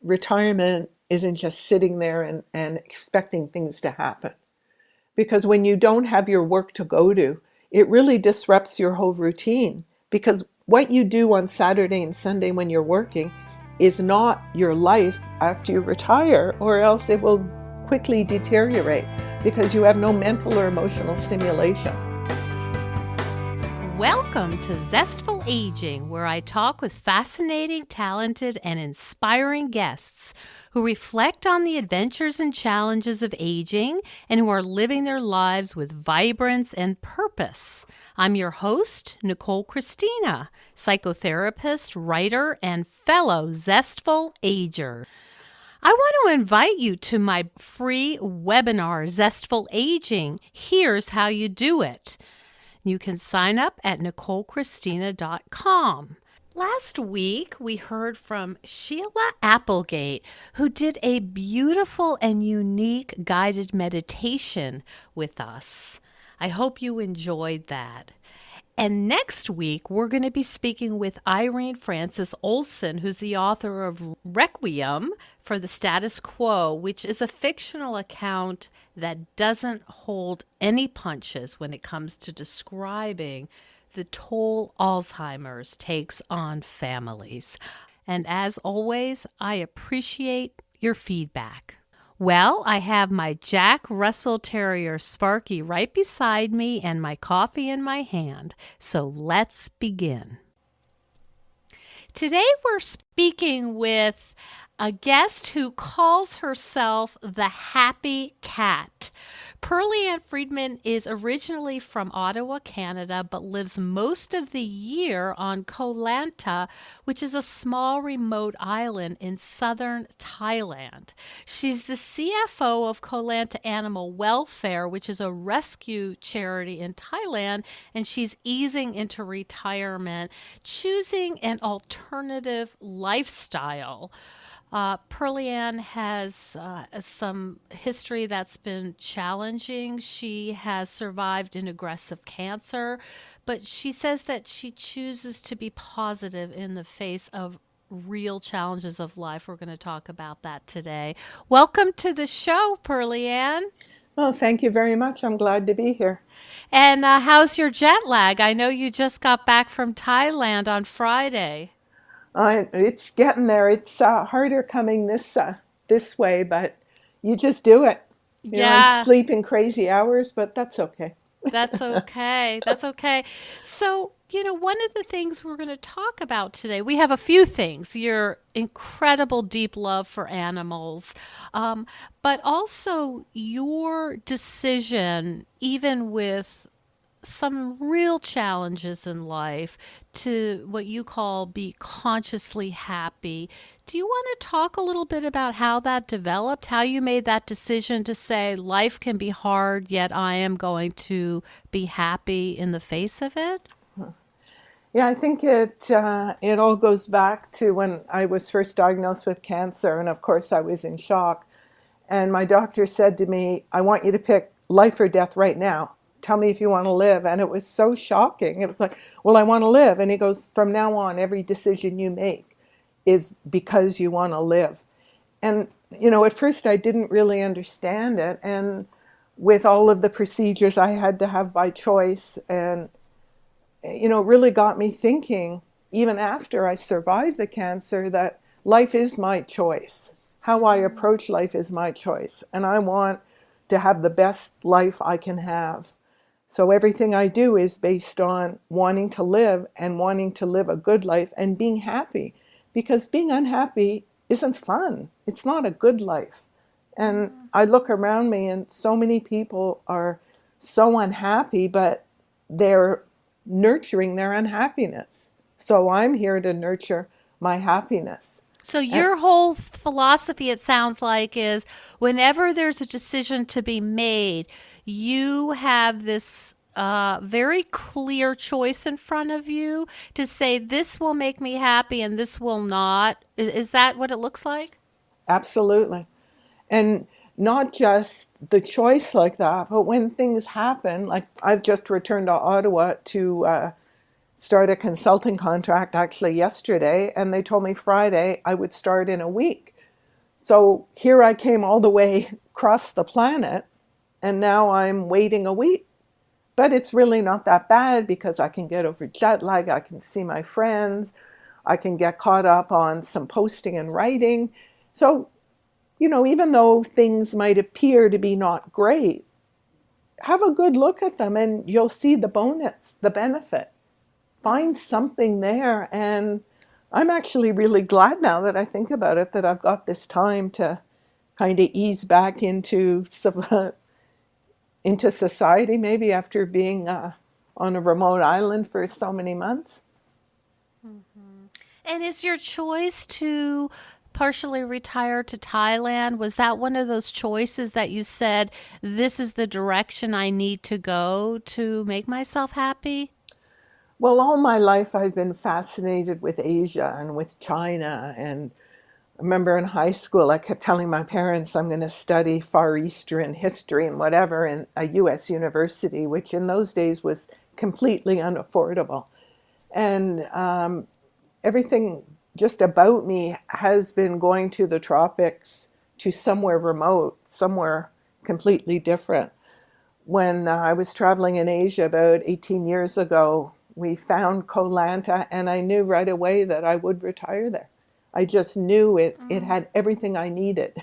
retirement isn't just sitting there and expecting things to happen. Because when you don't have your work to go to, it really disrupts your whole routine. Because what you do on Saturday and Sunday when you're working is not your life after you retire, or else it will quickly deteriorate because you have no mental or emotional stimulation. Welcome to Zestful Aging, where I talk with fascinating, talented, and inspiring guests who reflect on the adventures and challenges of aging and who are living their lives with vibrance and purpose. I'm your host, Nicole Christina, psychotherapist, writer, and fellow Zestful Ager. I want to invite you to my free webinar, Zestful Aging. Here's how you do it. You can sign up at NicoleChristina.com. Last week, we heard from Sheila Applegate, who did a beautiful and unique guided meditation with us. I hope you enjoyed that. And next week, we're going to be speaking with Irene Frances Olson, who's the author of Requiem for the Status Quo, which is a fictional account that doesn't hold any punches when it comes to describing the toll Alzheimer's takes on families. And as always, I appreciate your feedback. Well, I have my Jack Russell Terrier Sparky right beside me and my coffee in my hand. So let's begin. Today we're speaking with a guest who calls herself the Happy Cat. Perley-Ann Friedman is originally from Ottawa, Canada, but lives most of the year on Koh Lanta, which is a small remote island in southern Thailand. She's the CFO of Koh Lanta Animal Welfare, which is a rescue charity in Thailand, and she's easing into retirement, choosing an alternative lifestyle. Perley-Ann has some history that's been challenging. She has survived an aggressive cancer, but she says that she chooses to be positive in the face of real challenges of life. We're going to talk about that today. Welcome to the show, Perley-Ann. Well, thank you very much. I'm glad to be here. And how's your jet lag? I know you just got back from Thailand on Friday. It's getting there. It's harder coming this way, but you just do it. You know, I'm sleeping crazy hours, but that's okay. That's okay. That's okay. So, one of the things we're going to talk about today, we have a few things. Your incredible deep love for animals, but also your decision, even with some real challenges in life, to what you call be consciously happy. Do you want to talk a little bit about how that developed, how you made that decision to say life can be hard, yet I am going to be happy in the face of it? Yeah, I think it all goes back to when I was first diagnosed with cancer, and of course I was in shock. And my doctor said to me, I want you to pick life or death right now. Tell me if you want to live. And it was so shocking. It was like, well, I want to live. And he goes, from now on, every decision you make is because you want to live. And, at first I didn't really understand it. And with all of the procedures I had to have by choice, and, it really got me thinking, even after I survived the cancer, that life is my choice. How I approach life is my choice. And I want to have the best life I can have. So everything I do is based on wanting to live and wanting to live a good life and being happy, because being unhappy isn't fun. It's not a good life. And I look around me and so many people are so unhappy, but they're nurturing their unhappiness. So I'm here to nurture my happiness. So your whole philosophy, it sounds like, is whenever there's a decision to be made, you have this very clear choice in front of you to say, this will make me happy and this will not. Is that what it looks like? Absolutely. And not just the choice like that, but when things happen, like I've just returned to Ottawa to start a consulting contract actually yesterday, and they told me Friday I would start in a week. So here I came all the way across the planet, and now I'm waiting a week. But it's really not that bad because I can get over jet lag, I can see my friends, I can get caught up on some posting and writing. So, even though things might appear to be not great, have a good look at them and you'll see the bonus, the benefit. Find something there. And I'm actually really glad now that I think about it that I've got this time to kind of ease back into society, maybe after being on a remote island for so many months. And is your choice to partially retire to Thailand, was that one of those choices that you said, this is the direction I need to go to make myself happy? Well, all my life I've been fascinated with Asia and with China. And I remember in high school, I kept telling my parents I'm going to study Far Eastern history and whatever in a US university, which in those days was completely unaffordable. And everything just about me has been going to the tropics, to somewhere remote, somewhere completely different. When I was traveling in Asia about 18 years ago, we found Koh Lanta, and I knew right away that I would retire there. I just knew it had everything I needed.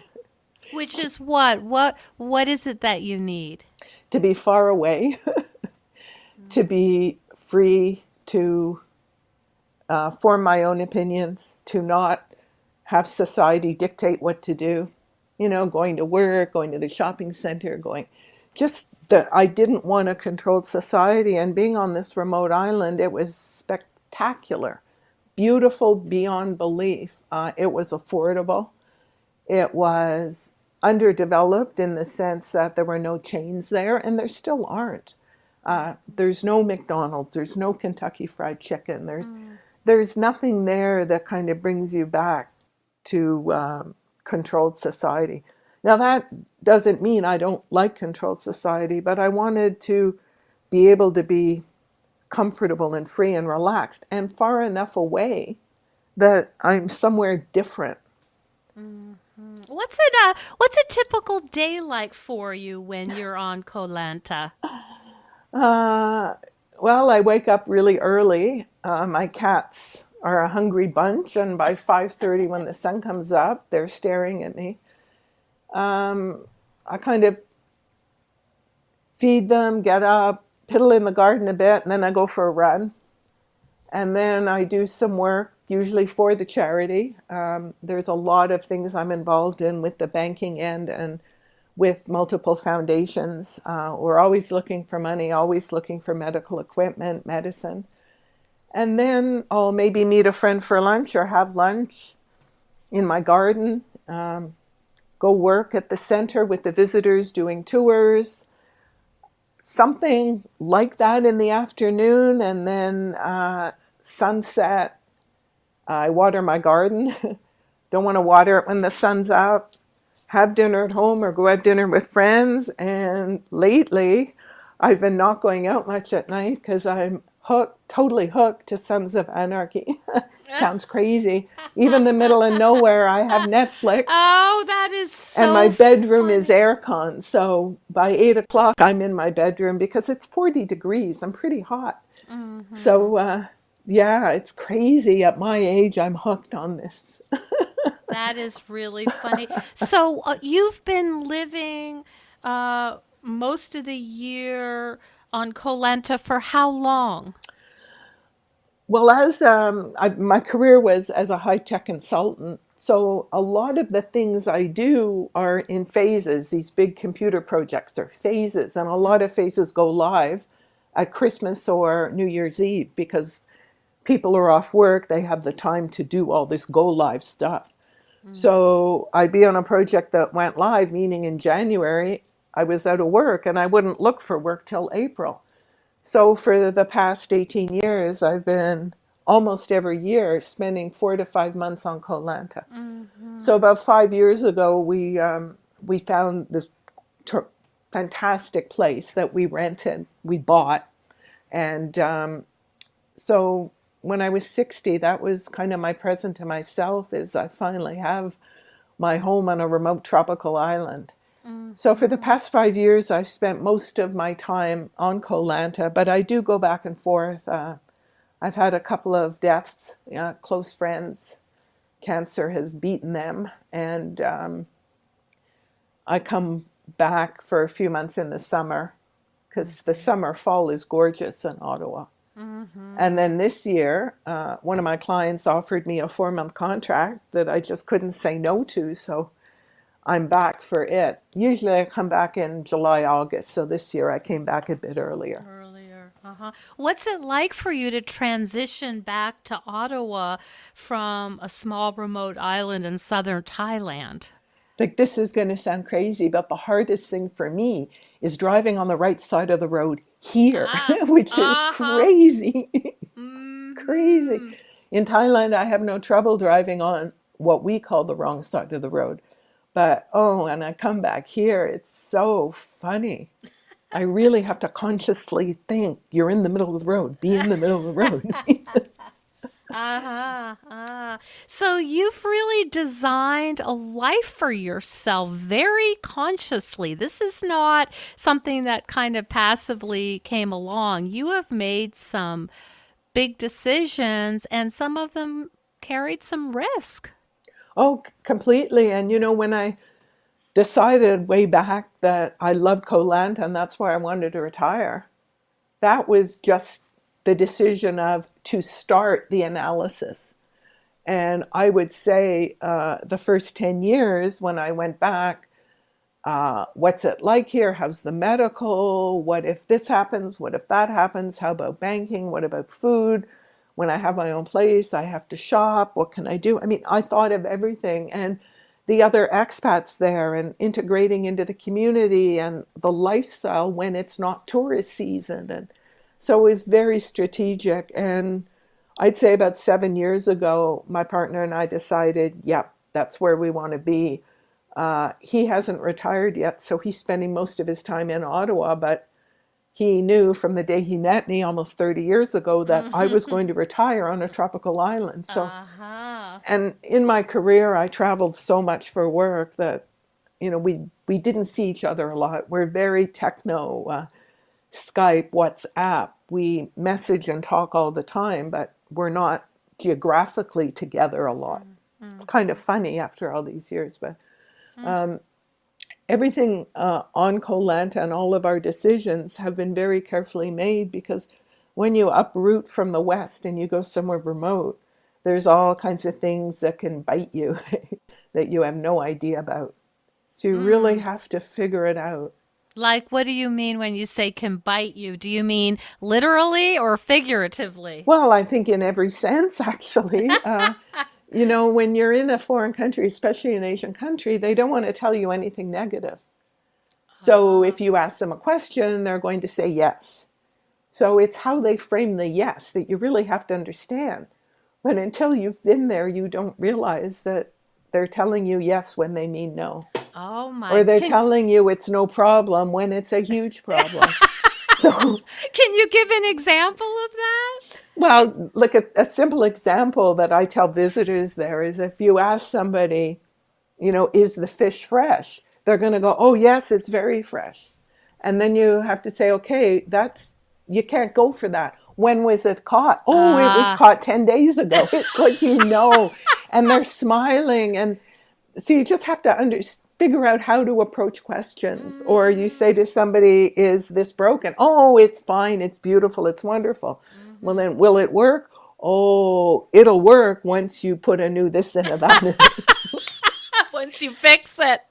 Which is what? What is it that you need? To be far away, to be free to form my own opinions, to not have society dictate what to do. Going to work, going to the shopping center, just that I didn't want a controlled society. And being on this remote island, it was spectacular, beautiful beyond belief. It was affordable. It was underdeveloped in the sense that there were no chains there, and there still aren't. There's no McDonald's, there's no Kentucky Fried Chicken, there's nothing there that kind of brings you back to controlled society. Now that doesn't mean I don't like controlled society, but I wanted to be able to be comfortable and free and relaxed and far enough away that I'm somewhere different. What's a typical day like for you when you're on Koh Lanta? Uh, well, I wake up really early. My cats are a hungry bunch, and by 5:30 when the sun comes up, they're staring at me. I kind of feed them, get up, piddle in the garden a bit, and then I go for a run. And then I do some work, usually for the charity. There's a lot of things I'm involved in with the banking end and with multiple foundations. We're always looking for money, always looking for medical equipment, medicine. And then I'll maybe meet a friend for lunch or have lunch in my garden, go work at the center with the visitors doing tours, something like that in the afternoon, and then sunset. I water my garden. Don't want to water it when the sun's up. Have dinner at home or go have dinner with friends. And lately, I've been not going out much at night because I'm totally hooked to Sons of Anarchy. Sounds crazy. Even the middle of nowhere, I have Netflix. Oh, that is so And my bedroom is funny. aircon. So by 8 o'clock, I'm in my bedroom because it's 40 degrees. I'm pretty hot. So, yeah, it's crazy. At my age, I'm hooked on this. That is really funny. So you've been living most of the year on Koh Lanta for how long? Well, as my career was as a high-tech consultant, so a lot of the things I do are in phases. These big computer projects are phases, and a lot of phases go live at Christmas or New Year's Eve because people are off work. They have the time to do all this go live stuff. So I'd be on a project that went live, meaning in January, I was out of work and I wouldn't look for work till April. So for the past 18 years, I've been almost every year spending 4 to 5 months on Koh Lanta. So about 5 years ago, we found this ter- fantastic place that we rented, we bought. And so when I was 60, that was kind of my present to myself is I finally have my home on a remote tropical island. So for the Mm-hmm. past 5 years, I've spent most of my time on Koh Lanta, but I do go back and forth. I've had a couple of deaths, close friends. Cancer has beaten them, and I come back for a few months in the summer because the summer fall is gorgeous in Ottawa. And Mm-hmm. then this year, one of my clients offered me a 4-month contract that I just couldn't say no to, so I'm back for it. Usually I come back in July, August, so this year I came back a bit earlier. Earlier. Uh-huh. What's it like for you to transition back to Ottawa from a small remote island in southern Thailand? Like, this is going to sound crazy, but the hardest thing for me is driving on the right side of the road here, Ah, which is uh-huh. crazy. Crazy. Mm-hmm. In Thailand, I have no trouble driving on what we call the wrong side of the road. But oh, and I come back here, it's so funny. I really have to consciously think you're in the middle of the road, be in the middle of the road. Uh-huh. So you've really designed a life for yourself very consciously. This is not something that kind of passively came along. You have made some big decisions, and some of them carried some risk. Oh, completely. And when I decided way back that I loved Koh Lanta and that's where I wanted to retire, that was just the decision of to start the analysis. And I would say the first 10 years when I went back, what's it like here? How's the medical? What if this happens? What if that happens? How about banking? What about food? When I have my own place, I have to shop. What can I do? I mean, I thought of everything. And the other expats there and integrating into the community and the lifestyle when it's not tourist season. And so it was very strategic. And I'd say about 7 years ago, my partner and I decided, yep, that's where we want to be. He hasn't retired yet, so he's spending most of his time in Ottawa, but he knew from the day he met me almost 30 years ago that I was going to retire on a tropical island. So, Uh-huh. and in my career, I traveled so much for work that, we didn't see each other a lot. We're very techno, Skype, WhatsApp. We message and talk all the time, but we're not geographically together a lot. It's kind of funny after all these years, but everything on Koh Lanta and all of our decisions have been very carefully made because when you uproot from the West and you go somewhere remote, there's all kinds of things that can bite you that you have no idea about. So you really Mm. have to figure it out. Like, what do you mean when you say can bite you? Do you mean literally or figuratively? Well, I think in every sense, actually. When you're in a foreign country, especially an Asian country, they don't want to tell you anything negative. So Uh, if you ask them a question, they're going to say yes. So it's how they frame the yes that you really have to understand. But until you've been there, you don't realize that they're telling you yes when they mean no. oh Or my, they're telling you it's no problem when it's a huge problem. So, can you give an example of that? well, look at a simple example that I tell visitors there is if you ask somebody, is the fish fresh? They're going to go, oh, yes, it's very fresh. And then you have to say, okay, you can't go for that. When was it caught? Oh, it was Ah, caught 10 days ago. It's like, and they're smiling. And so you just have to figure out how to approach questions. Or you say mm-hmm, to somebody, is this broken? Oh, it's fine. It's beautiful. It's wonderful. Well, mm-hmm. then will it work? Oh, it'll work once you put a new this and a that in it. Once you fix it.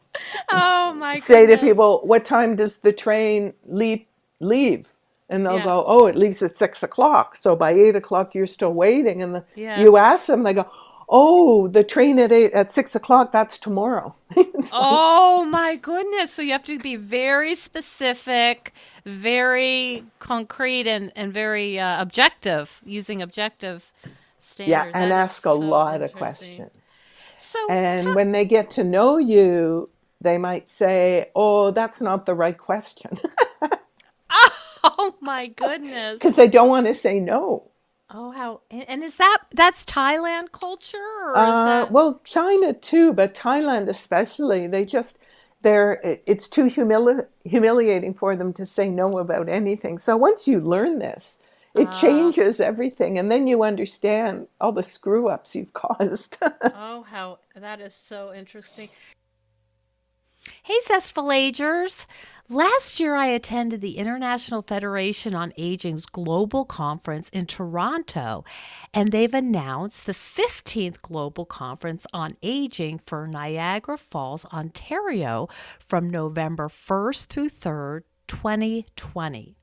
Oh my Say to goodness. people, what time does the train leave? And they'll go, Yes. oh, it leaves at 6 o'clock. So by 8 o'clock, you're still waiting. And Yeah. you ask them, they go, oh, the train at 6 o'clock, that's tomorrow. It's like, Oh my goodness. So you have to be very specific, very concrete, and very objective, using objective yeah, standards. and That is ask a so lot of interesting. questions. So, And when they get to know you, they might say, oh, that's not the right question. oh my Because goodness. they don't want to say no. Oh, how and is that's Thailand culture or is that Well, China too, but Thailand especially, it's too humiliating for them to say no about anything. So once you learn this, it uh changes everything, and then you understand all the screw ups you've caused. oh how that is so interesting. Hey, Zestful Agers. Last year, I attended the International Federation on Aging's global conference in Toronto, and they've announced the 15th Global Conference on Aging for Niagara Falls, Ontario from November 1st through 3rd, 2020.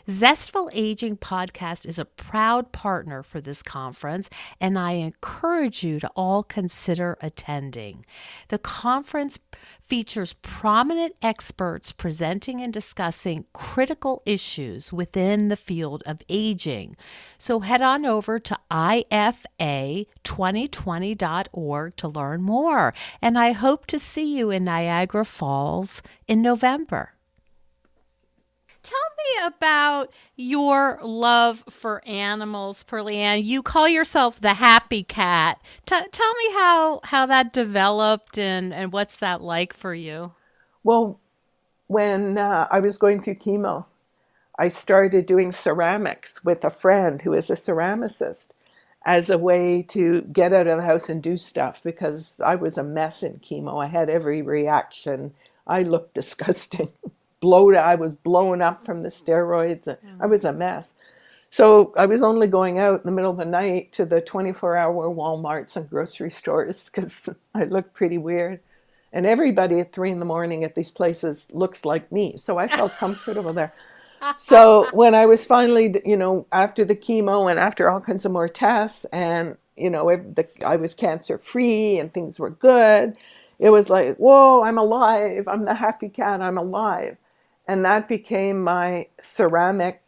Zestful Aging Podcast is a proud partner for this conference, and I encourage you to all consider attending. The conference features prominent experts presenting and discussing critical issues within the field of aging. So head on over to ifa2020.org to learn more, and I hope to see you in Niagara Falls in November. Tell me about your love for animals, Perley-Ann. You call yourself the happy cat. Tell me how that developed and what's that like for you? Well, when I was going through chemo, I started doing ceramics with a friend who is a ceramicist as a way to get out of the house and do stuff because I was a mess in chemo. I had every reaction. I looked disgusting. I was blown up from the steroids. I was a mess. So I was only going out in the middle of the night to the 24-hour Walmarts and grocery stores because I looked pretty weird. And everybody at 3 in the morning at these places looks like me. So I felt comfortable there. So when I was finally, after the chemo and after all kinds of more tests and, I was cancer free and things were good, it was like, whoa, I'm alive. I'm the happy cat. I'm alive. And that became my ceramic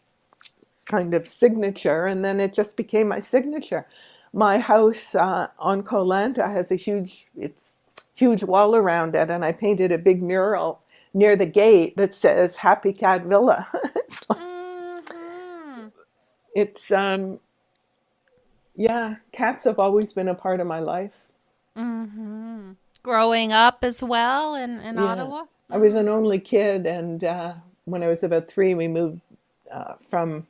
kind of signature. And then it just became my signature. My house on Kolanta has it's huge wall around it. And I painted a big mural near the gate that says Happy Cat Villa. Mm-hmm. It's, yeah, cats have always been a part of my life. Mm-hmm. Growing up as well in Yeah. Ottawa? I was an Mm-hmm. only kid. And when I was about 3, we moved from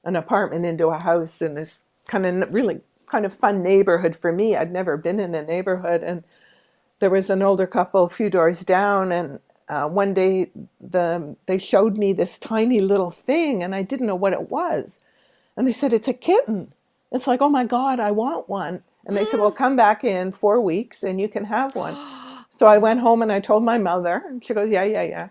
an apartment into a house in this really kind of fun neighborhood for me. I'd never been in a neighborhood. And there was an older couple a few doors down. And one day they showed me this tiny little thing and I didn't know what it was. And they said, it's a kitten. It's like, oh my God, I want one. And they said, well, come back in 4 weeks and you can have one. So I went home and I told my mother, and she goes, yeah, yeah, yeah.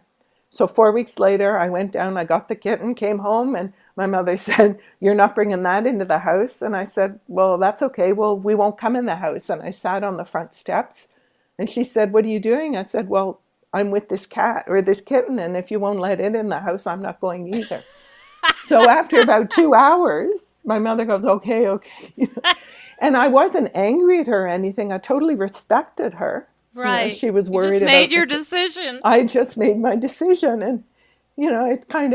So 4 weeks later, I went down, I got the kitten, came home, and my mother said, you're not bringing that into the house. And I said, well, that's okay. Well, we won't come in the house. And I sat on the front steps. And she said, what are you doing? I said, well, I'm with this cat or this kitten. And if you won't let it in the house, I'm not going either. So after about 2 hours, my mother goes, okay, okay. And I wasn't angry at her or anything. I totally respected her. Right. She was You just worried made about your decision. I just made my decision. And, it kind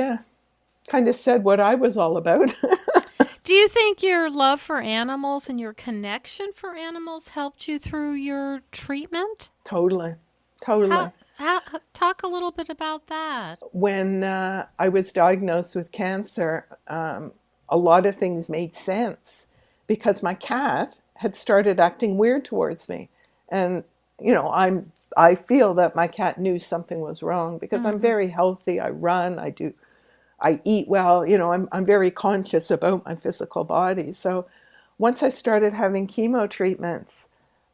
of said what I was all about. Do you think your love for animals and your connection for animals helped you through your treatment? Totally. How, Totally. how talk a little bit about that. When I was diagnosed with cancer, a lot of things made sense because my cat had started acting weird towards me. And, I feel that my cat knew something was wrong because I'm Mm-hmm. very healthy. I run, I eat well, I'm very conscious about my physical body. So once I started having chemo treatments,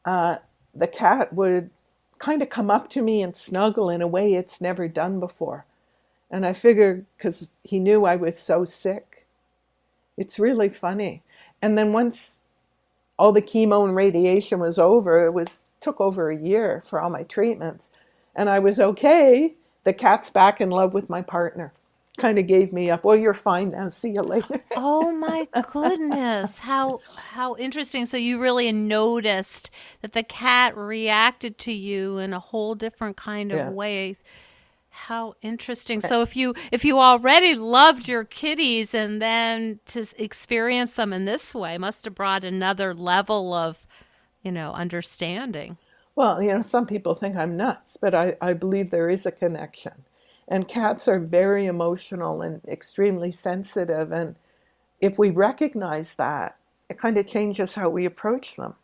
uh, the cat would kind of come up to me and snuggle in a way it's never done before. And I figured because he knew I was so sick, it's really funny. And then once all the chemo and radiation was over, took over a year for all my treatments, and I was okay. The cat's back in love with my partner. Kind of gave me up. Well, you're fine now. See you later. Oh my goodness. How interesting. So you really noticed that the cat reacted to you in a whole different kind of Yeah. way. How interesting. So if you already loved your kitties and then to experience them in this way must have brought another level of, understanding. Well, some people think I'm nuts, but I believe there is a connection. And cats are very emotional and extremely sensitive. And if we recognize that, it kind of changes how we approach them.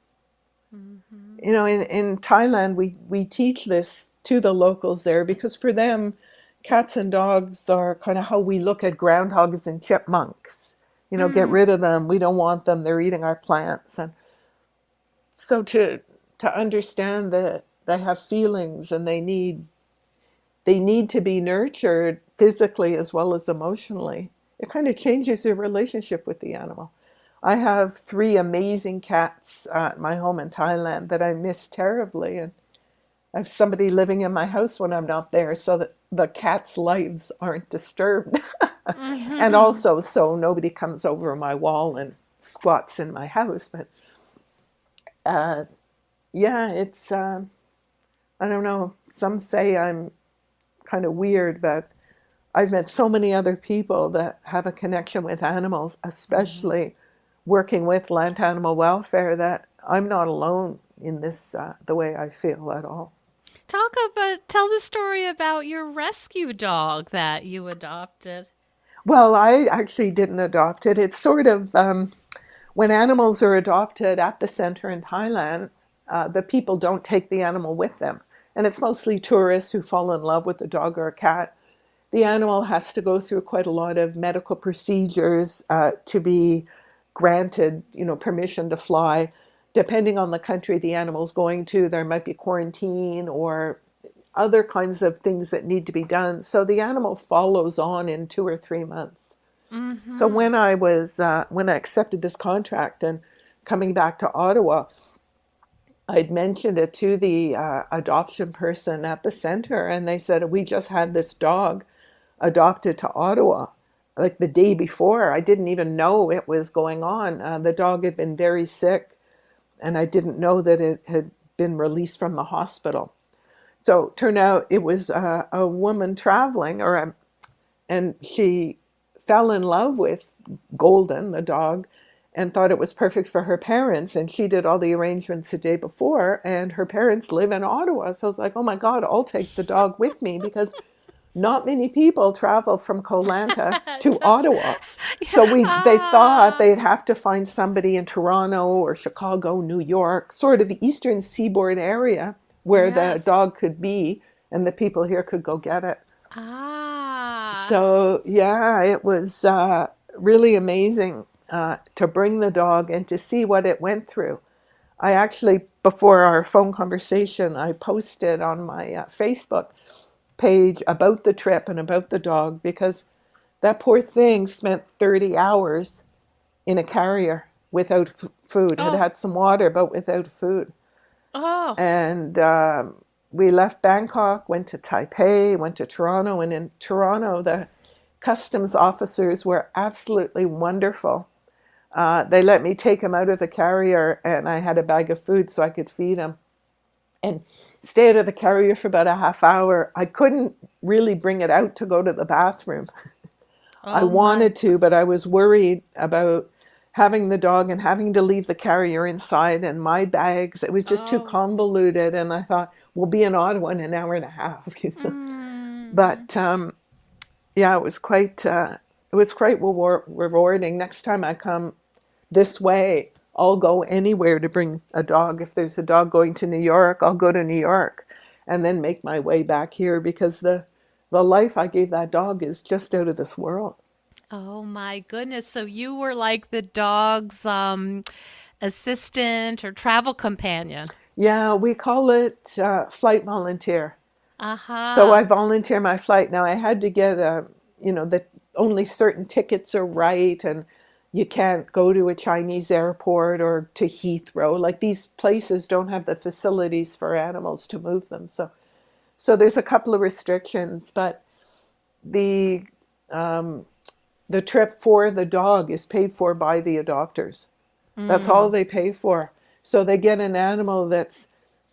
Hmm. In Thailand, we teach this to the locals there because for them, cats and dogs are kind of how we look at groundhogs and chipmunks. Get Mm. rid of them. We don't want them. They're eating our plants. And so to understand that they have feelings and they need to be nurtured physically as well as emotionally, it kind of changes your relationship with the animal. I have three amazing cats at my home in Thailand that I miss terribly, and I have somebody living in my house when I'm not there so that the cats' lives aren't disturbed. And Hmm. also so nobody comes over my wall and squats in my house. But uh, yeah, it's, I don't know, some say I'm kind of weird, but I've met so many other people that have a connection with animals, Hmm. especially working with land animal welfare, that I'm not alone in this, the way I feel at all. Tell the story about your rescue dog that you adopted. Well, I actually didn't adopt it. It's sort of when animals are adopted at the center in Thailand, the people don't take the animal with them. And it's mostly tourists who fall in love with a dog or a cat. The animal has to go through quite a lot of medical procedures to be granted, permission to fly. Depending on the country the animal's going to, there might be quarantine or other kinds of things that need to be done. So the animal follows on in 2 or 3 months. So Hmm. when I accepted this contract and coming back to Ottawa, I'd mentioned it to the adoption person at the center, and they said, we just had this dog adopted to Ottawa like the day before. I didn't even know it was going on. The dog had been very sick, and I didn't know that it had been released from the hospital. So it turned out it was a woman traveling, and she fell in love with Golden, the dog, and thought it was perfect for her parents. And she did all the arrangements the day before, and her parents live in Ottawa. So I was like, oh my God, I'll take the dog with me because not many people travel from Koh Lanta to Ottawa. So they thought Ah, they'd have to find somebody in Toronto or Chicago, New York, sort of the eastern seaboard area where the yes. dog could be and the people here could go get it. Ah. So yeah, it was really amazing to bring the dog and to see what it went through. I actually, before our phone conversation, I posted on my Facebook page about the trip and about the dog because that poor thing spent 30 hours in a carrier without food, had Oh. had some water, but without food. Oh. And we left Bangkok, went to Taipei, went to Toronto, and in Toronto, the customs officers were absolutely wonderful. They let me take him out of the carrier, and I had a bag of food so I could feed him. And stay out of the carrier for about a half hour. I couldn't really bring it out to go to the bathroom. I Oh my. wanted to, but I was worried about having the dog and having to leave the carrier inside and my bags. It was just too Oh. convoluted. And I thought, we'll be in Ottawa in an hour and a half. Mm. But yeah, it was quite rewarding. Next time I come this way, I'll go anywhere to bring a dog. If there's a dog going to New York, I'll go to New York and then make my way back here because the life I gave that dog is just out of this world. Oh my goodness. So you were like the dog's assistant or travel companion. Yeah, we call it flight volunteer. So I Aha. volunteer my flight. Now I had to get that only certain tickets are right, and you can't go to a Chinese airport or to Heathrow. Like these places don't have the facilities for animals to move them. So there's a couple of restrictions, but the the trip for the dog is paid for by the adopters. That's all Mm. they pay for. So they get an animal that's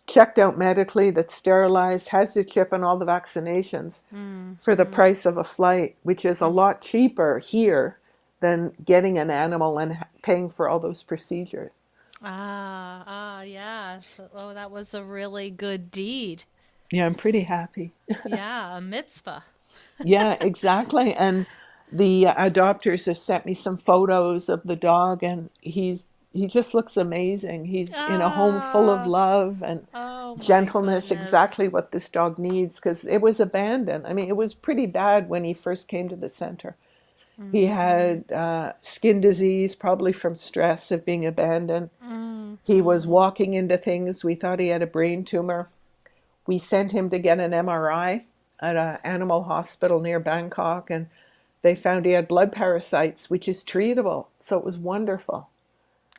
checked out medically, that's sterilized, has the chip and all the vaccinations for the Mm-hmm. price of a flight, which is a lot cheaper here than getting an animal and paying for all those procedures. Yes. Oh, that was a really good deed. Yeah, I'm pretty happy. Yeah, a mitzvah. Yeah, exactly. And the adopters have sent me some photos of the dog, and he just looks amazing. He's in a home full of Ah, love and oh my gentleness, goodness. exactly what this dog needs, because it was abandoned. I mean, it was pretty bad when he first came to the center. He Mm-hmm. had skin disease, probably from stress of being abandoned. He was Mm-hmm. walking into things. We thought he had a brain tumor. We sent him to get an MRI at an animal hospital near Bangkok, and they found he had blood parasites, which is treatable. So it was wonderful.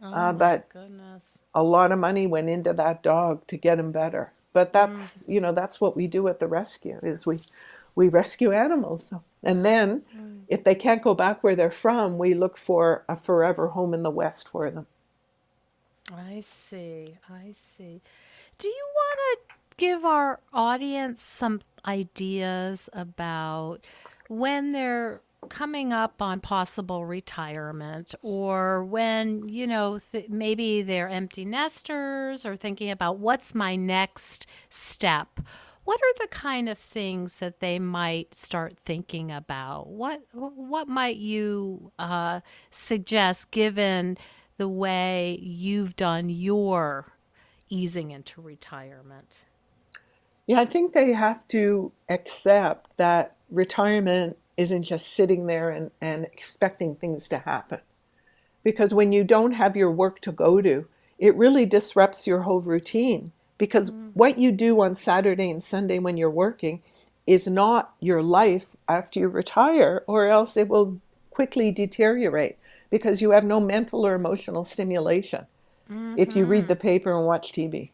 Oh my But goodness. a lot of money went into that dog to get him better. But Mm, that's what we do at the rescue is we rescue animals. And then mm. if they can't go back where they're from, we look for a forever home in the West for them. I see. I see. Do you want to give our audience some ideas about when they're coming up on possible retirement or when, maybe they're empty nesters or thinking about what's my next step? What are the kind of things that they might start thinking about? What might you suggest given the way you've done your easing into retirement? Yeah, I think they have to accept that retirement isn't just sitting there and expecting things to happen. Because when you don't have your work to go to, it really disrupts your whole routine. Because Mm, what you do on Saturday and Sunday when you're working is not your life after you retire, or else it will quickly deteriorate because you have no mental or emotional stimulation. If you read mm-hmm. the paper and watch TV,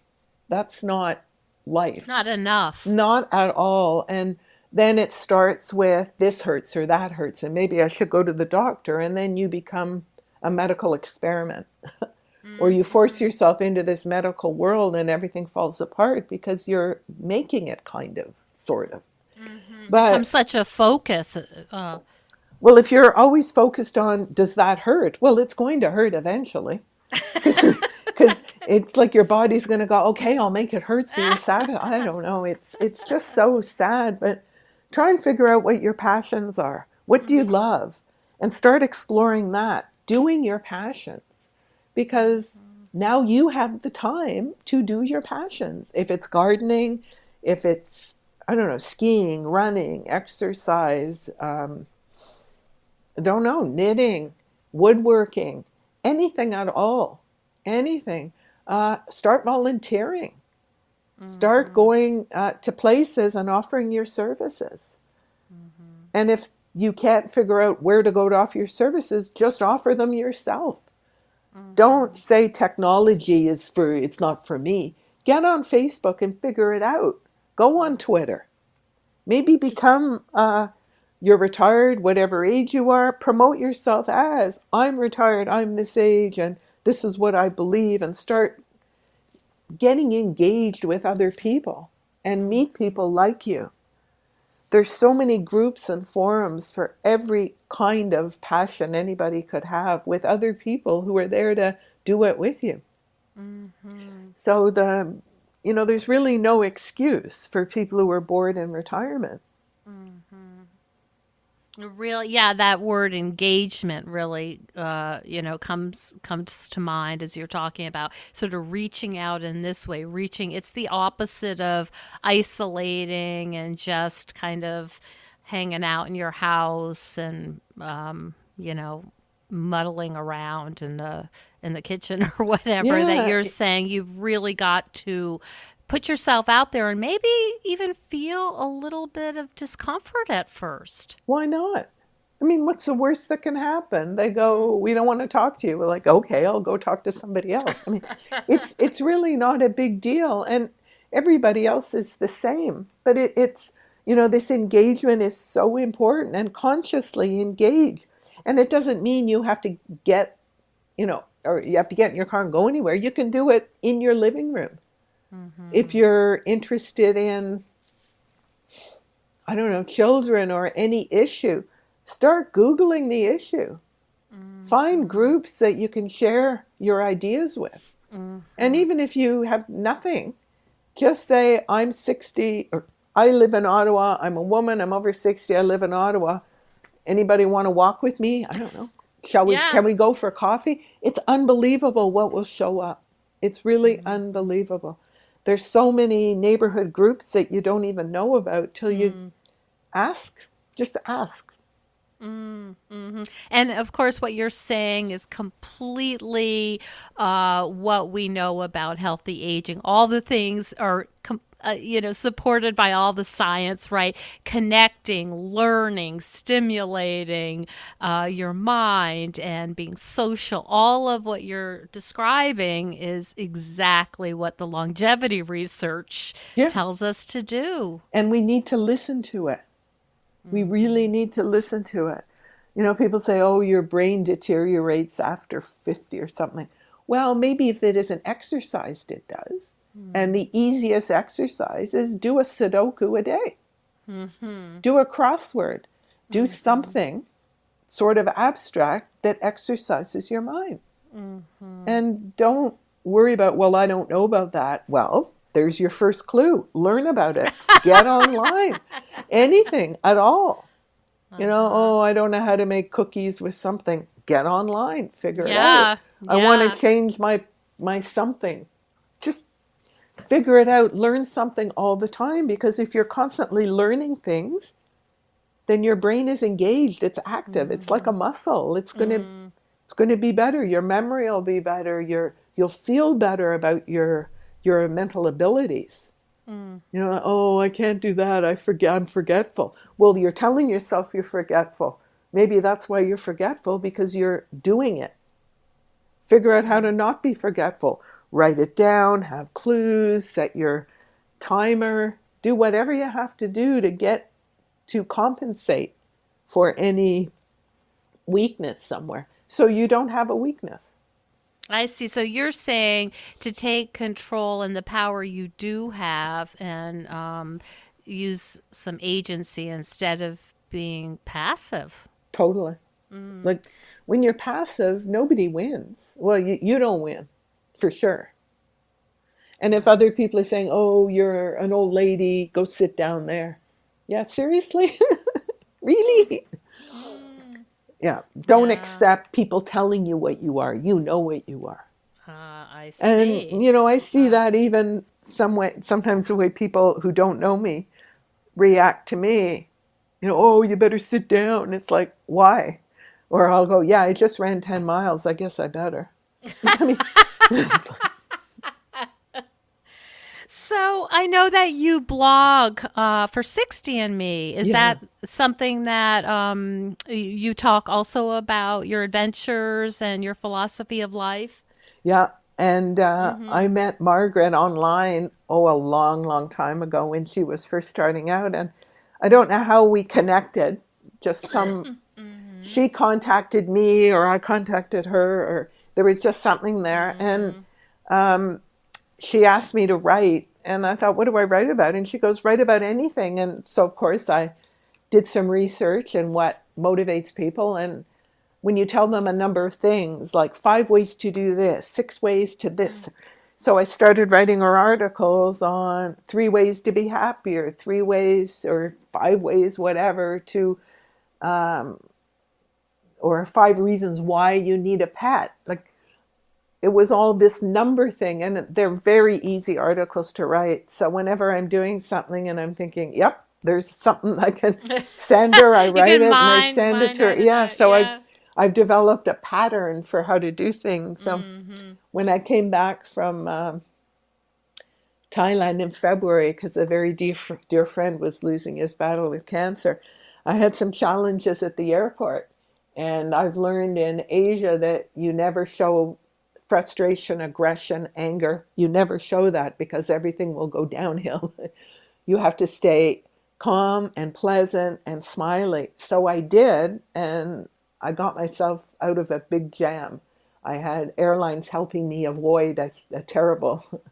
that's not life. Not enough. Not at all. And then it starts with this hurts or that hurts, and maybe I should go to the doctor. And then you become a medical experiment. Or you force Mm-hmm. yourself into this medical world and everything falls apart because you're making it kind of, sort of. Mm-hmm. Becomes But, such a focus. well, if you're always focused on, does that hurt? Well, it's going to hurt eventually. Because it's like your body's going to go, okay, I'll make it hurt so you're sad. I don't know. It's just so sad. But try and figure out what your passions are. What do you Mm-hmm. love? And start exploring that, doing your passions. Because now you have the time to do your passions. If it's gardening, if it's, I don't know, skiing, running, exercise, I don't know, knitting, woodworking, anything at all, anything. Start volunteering. Start Mm-hmm. going to places and offering your services. Mm-hmm. And if you can't figure out where to go to offer your services, just offer them yourself. Don't Mm-hmm. say technology is for, it's not for me. Get on Facebook and figure it out. Go on Twitter. Maybe become, you're retired, whatever age you are, promote yourself as, I'm retired, I'm this age, and this is what I believe, and start getting engaged with other people and meet people like you. There's so many groups and forums for every kind of passion anybody could have with other people who are there to do it with you. Mm-hmm. So there's really no excuse for people who are bored in retirement. Mm-hmm. Really, yeah, that word engagement really, comes to mind as you're talking about sort of reaching out in this way. Reaching, it's the opposite of isolating and just kind of hanging out in your house and muddling around in the kitchen or whatever. That Yeah, you're saying you've really got to put yourself out there and maybe even feel a little bit of discomfort at first. why not? I mean, what's the worst that can happen? They go, we don't want to talk to you. We're like, okay, I'll go talk to somebody else. I mean, it's really not a big deal, and everybody else is the same. But it's this engagement is so important, and consciously engage. And it doesn't mean you have to get or you have to get in your car and go anywhere. You can do it in your living room. If you're interested in, I don't know, children or any issue, start Googling the issue. Find groups that you can share your ideas with. And even if you have nothing, just say, I'm 60, or I live in Ottawa, I'm a woman, I'm over 60, I live in Ottawa. Anybody want to walk with me? I don't know. Yeah. Can we go for coffee? It's unbelievable what will show up. It's really unbelievable. There's so many neighborhood groups that you don't even know about till you ask. Just ask. And of course, what you're saying is completely what we know about healthy aging. All the things are, supported by all the science, right? Connecting, learning, stimulating your mind, and being social. All of what you're describing is exactly what the longevity research Yeah. tells us to do. And we need to listen to it. We really need to listen to it. You know, people say, oh, your brain deteriorates after 50 or something. Well, maybe if it isn't exercised, it does. And the easiest exercise is do a Sudoku a day. Do a crossword. Do something sort of abstract that exercises your mind. And don't worry about, well, I don't know about that. Well, there's your first clue. Learn about it. Get online. Anything at all. You know, oh, I don't know how to make cookies with something. Get online. Figure it out. I want to change my something. Just figure it out. Learn something all the time, because if you're constantly learning things, then your brain is engaged. It's active. It's like a muscle. It's going to be better. Your memory will be better. You'll feel better about your mental abilities. You know, oh, I can't do that. I'm forgetful. Well, you're telling yourself you're forgetful. Maybe that's why you're forgetful, because you're doing it. Figure out how to not be forgetful. Write it down, have clues, set your timer, do whatever you have to do to compensate for any weakness somewhere, so you don't have a weakness. I see. So you're saying to take control and the power you do have, and use some agency instead of being passive. Totally. Like when you're passive, nobody wins. Well, you don't win, for sure. And if other people are saying, oh, you're an old lady, go sit down there. Yeah, seriously? Really? Yeah. Don't accept people telling you what you are. You know what you are. I see. And, you know, I see that even sometimes the way people who don't know me react to me. You know, oh, you better sit down. It's like, why? Or I'll go, yeah, I just ran 10 miles. I guess I better. I mean, So I know that you blog for 60andMe. Is Yeah. that something that you talk also about your adventures and your philosophy of life? yeah. And I met Margaret online, oh, a long, long time ago when she was first starting out. And I don't know how we connected. Just she contacted me or I contacted her, or there was just something there. And she asked me to write. And I thought, what do I write about? And she goes, write about anything. And so, of course, I did some research and what motivates people. And when you tell them a number of things, like 5 ways to do this, 6 ways to this. So I started writing her articles on 3 ways to be happier, 3 ways or 5 ways, whatever, or 5 reasons why you need a pet. Like, it was all this number thing, and they're very easy articles to write. So whenever I'm doing something and I'm thinking, yep, there's something I can send her, I write it and I send it to her. Yeah, so I've developed a pattern for how to do things. So when I came back from Thailand in February, because a very dear friend was losing his battle with cancer, I had some challenges at the airport. And I've learned in Asia that you never show frustration, aggression, anger. You never show that, because everything will go downhill. You have to stay calm and pleasant and smiley. So I did, and I got myself out of a big jam. I had airlines helping me avoid a terrible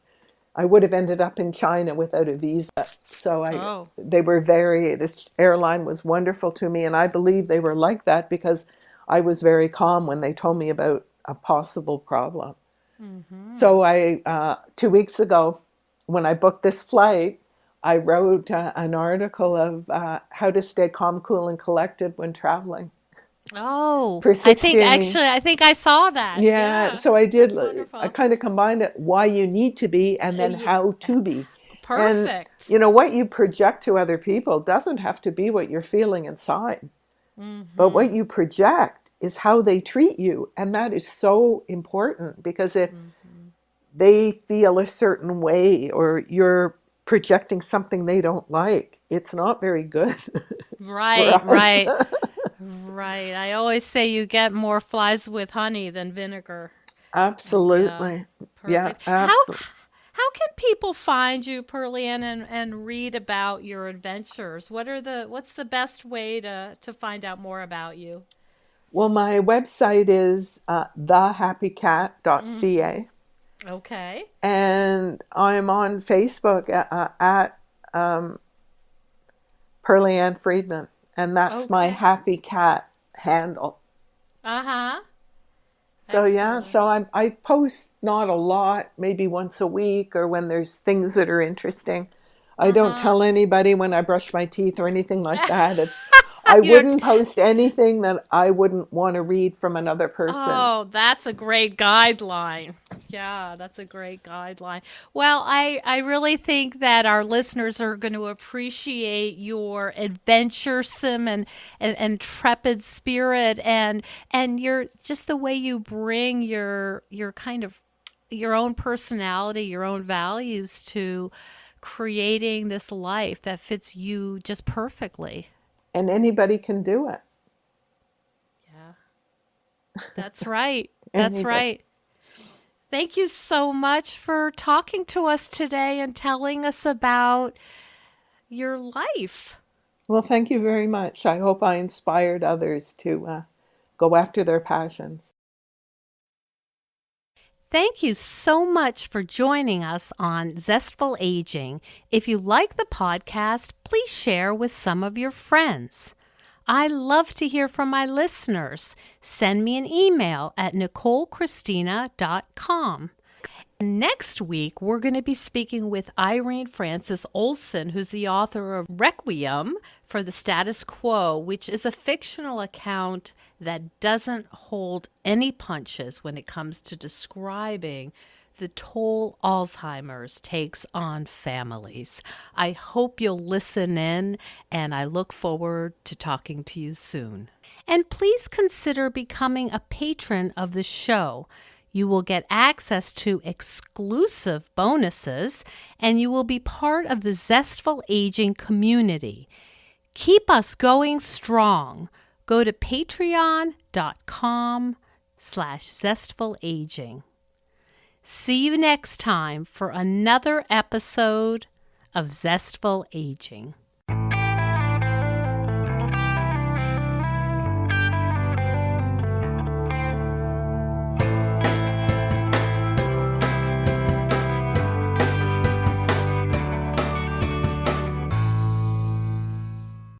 I would have ended up in China without a visa. So Oh. this airline was wonderful to me. And I believe they were like that because I was very calm when they told me about a possible problem. Mm-hmm. So 2 weeks ago, when I booked this flight, I wrote an article of how to stay calm, cool, and collected when traveling Oh, for I think 16. actually, I think I saw that. Yeah, Yeah, so I did. that's I wonderful. kind of combined it why you need to be and then Yeah, how to be. And, perfect. what you project to other people doesn't have to be what you're feeling inside, but what Mm-hmm. you project is how they treat you. And that is so important because if Mm-hmm. they feel a certain way or you're projecting something they don't like, it's not very good for Right, us. right, right. I always say you get more flies with honey than vinegar. Yeah, Absolutely. Yeah, perfect. absolutely. How can people find you, Perley-Ann, and read about your adventures? What's the best way to find out more about you? Well, my website is thehappycat.ca, Okay. and I'm on Facebook at Perley-Ann Friedman, and that's my Okay. happy cat handle. Uh-huh. So yeah, Excellent. I post not a lot, maybe once a week or when there's things that are interesting. I don't Uh-huh. tell anybody when I brush my teeth or anything like that. I You know, wouldn't post anything that I wouldn't want to read from another person. oh, that's a great guideline. Yeah, that's a great guideline. Well, I really think that our listeners are going to appreciate your adventuresome and intrepid spirit and your just the way you bring your kind of your own personality, your own values to creating this life that fits you just perfectly. And anybody can do it. Yeah. That's right. That's Anybody. right. Thank you so much for talking to us today and telling us about your life. Well, thank you very much. I hope I inspired others to go after their passions. Thank you so much for joining us on Zestful Aging. If you like the podcast, please share with some of your friends. I love to hear from my listeners. Send me an email at NicoleChristina.com. Next week, we're going to be speaking with Irene Frances Olson, who's the author of Requiem for the Status Quo, which is a fictional account that doesn't hold any punches when it comes to describing the toll Alzheimer's takes on families. I hope you'll listen in, and I look forward to talking to you soon. And please consider becoming a patron of the show. You will get access to exclusive bonuses, and you will be part of the Zestful Aging community. Keep us going strong. Go to patreon.com/zestfulaging. See you next time for another episode of Zestful Aging.